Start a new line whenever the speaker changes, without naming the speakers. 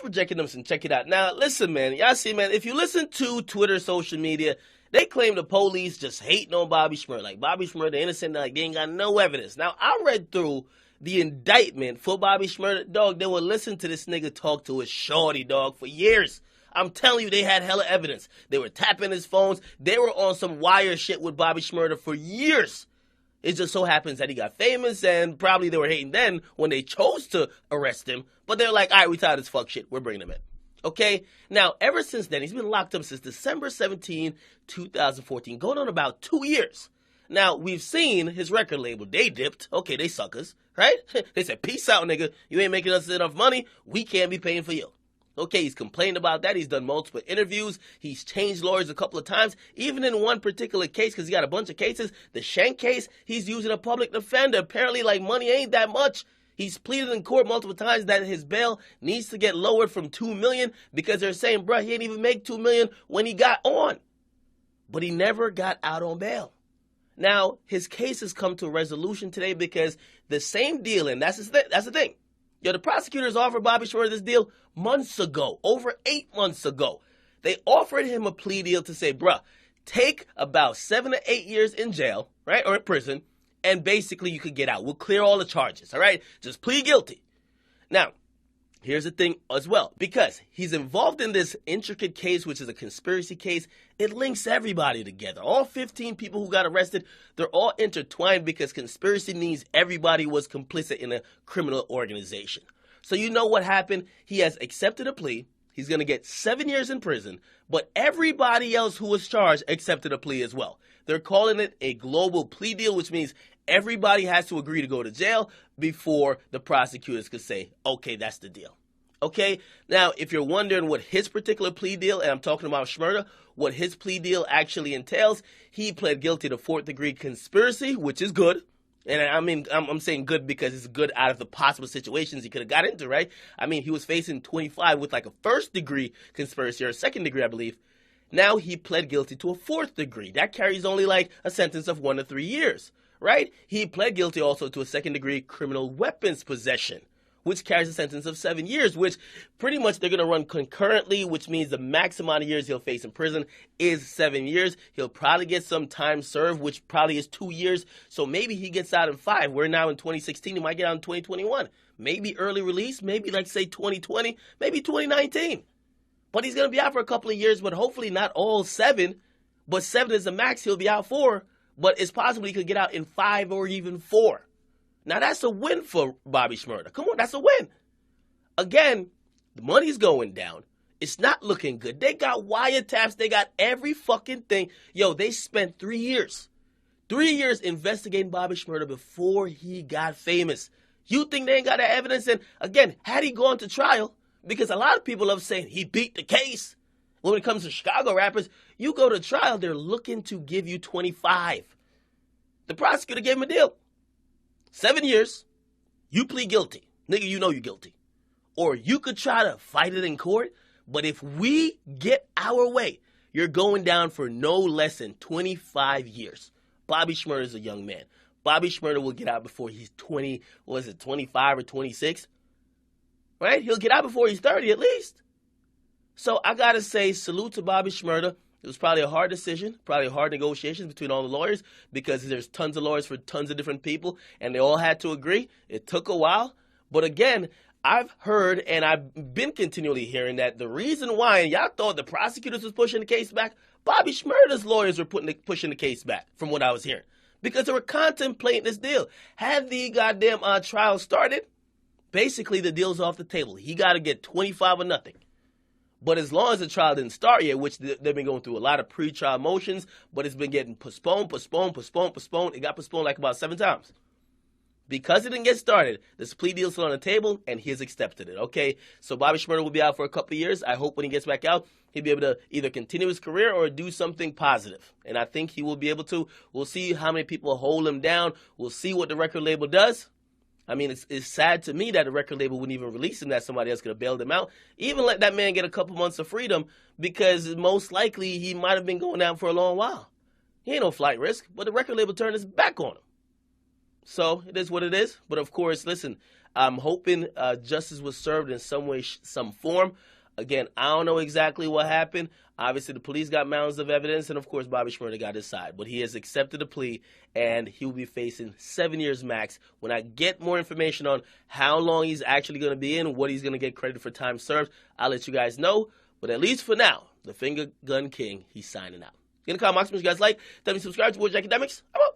watch Projecting Numbers and check it out. Now, listen, man. Y'all see, man, if you listen to Twitter, social media, they claim the police just hating on Bobby Smyrna. Like, Bobby Smyrna, the innocent, like, they ain't got no evidence. Now, I read through the indictment for Bobby Smyrna. Dog, they would listen to this nigga talk to his shorty, dog, for years. I'm telling you, they had hella evidence. They were tapping his phones. They were on some wire shit with Bobby Smyrna for years. It just so happens that he got famous, and probably they were hating then when they chose to arrest him. But they're like, all right, we tired of this fuck shit. We're bringing him in. Okay? Now, ever since then, he's been locked up since December 17, 2014, going on about 2 years. Now, we've seen his record label. They dipped. Okay, they suckers, right? They said, peace out, nigga. You ain't making us enough money. We can't be paying for you. Okay, he's complained about that. He's done multiple interviews. He's changed lawyers a couple of times. Even in one particular case, because he got a bunch of cases, the Shank case, he's using a public defender. Apparently, like, money ain't that much. He's pleaded in court multiple times that his bail needs to get lowered from $2 million because they're saying, bruh, he didn't even make $2 million when he got on. But he never got out on bail. Now, his case has come to a resolution today because the same deal, and that's the thing. Yo, the prosecutors offered Bobby Smyrna this deal months ago, over 8 months ago. They offered him a plea deal to say, bruh, take about 7 to 8 years in jail, right, or in prison, and basically you could get out. We'll clear all the charges, all right? Just plead guilty. Now, here's the thing as well. Because he's involved in this intricate case, which is a conspiracy case, it links everybody together. All 15 people who got arrested, they're all intertwined because conspiracy means everybody was complicit in a criminal organization. So you know what happened? He has accepted a plea. He's going to get 7 years in prison. But everybody else who was charged accepted a plea as well. They're calling it a global plea deal, which means everybody has to agree to go to jail before the prosecutors could say, okay, that's the deal. Okay? Now, if you're wondering what his particular plea deal, and I'm talking about Smyrna, what his plea deal actually entails, he pled guilty to 4th-degree conspiracy, which is good. And I mean, I'm saying good because it's good out of the possible situations he could have got into, right? I mean, he was facing 25 with like a 1st-degree conspiracy or a 2nd-degree, I believe. Now he pled guilty to a 4th degree. That carries only like a sentence of 1 to 3 years, right? He pled guilty also to a 2nd-degree criminal weapons possession, which carries a sentence of 7 years, which pretty much they're going to run concurrently, which means the max amount of years he'll face in prison is 7 years. He'll probably get some time served, which probably is 2 years. So maybe he gets out in 5. We're now in 2016. He might get out in 2021. Maybe early release, maybe like say 2020, maybe 2019. But he's going to be out for a couple of years, but hopefully not all 7. But 7 is the max he'll be out for. But it's possible he could get out in 5 or even 4. Now, that's a win for Bobby Smyrna. Come on, that's a win. Again, the money's going down. It's not looking good. They got wiretaps. They got every fucking thing. Yo, they spent 3 years. 3 years investigating Bobby Smyrna before he got famous. You think they ain't got that evidence? And again, had he gone to trial, because a lot of people love saying he beat the case. When it comes to Chicago rappers, you go to trial, they're looking to give you 25. The prosecutor gave him a deal. 7 years, you plead guilty. Nigga, you know you're guilty. Or you could try to fight it in court, but if we get our way, you're going down for no less than 25 years. Bobby Smyrna is a young man. Bobby Smyrna will get out before he's 25 or 26? Right? He'll get out before he's 30 at least. So I got to say, salute to Bobby Smyrna. It was probably a hard decision, probably hard negotiations between all the lawyers because there's tons of lawyers for tons of different people, and they all had to agree. It took a while. But again, I've heard and I've been continually hearing that the reason why, and y'all thought the prosecutors was pushing the case back, Bobby Smyrna's lawyers were pushing the case back, from what I was hearing, because they were contemplating this deal. Had the goddamn trial started, basically the deal's off the table. He got to get 25 or nothing. But as long as the trial didn't start yet, which they've been going through a lot of pre-trial motions, but it's been getting postponed. It got postponed like about 7 times. Because it didn't get started, this plea deal's still on the table, and he has accepted it, okay? So Bobby Smyrna will be out for a couple of years. I hope when he gets back out, he'll be able to either continue his career or do something positive. And I think he will be able to. We'll see how many people hold him down. We'll see what the record label does. I mean, it's sad to me that the record label wouldn't even release him, that somebody else could have bailed him out. Even let that man get a couple months of freedom, because most likely he might have been going down for a long while. He ain't no flight risk, but the record label turned his back on him. So it is what it is. But of course, listen, I'm hoping justice was served in some way, some form. Again, I don't know exactly what happened. Obviously, the police got mounds of evidence, and of course, Bobby Smyrna got his side. But he has accepted a plea, and he will be facing 7 years max. When I get more information on how long he's actually going to be in, what he's going to get credit for time served, I'll let you guys know. But at least for now, the Finger Gun King, he's signing out. In the comment box, you guys like, tell me subscribe to Boy Academics. I'm out.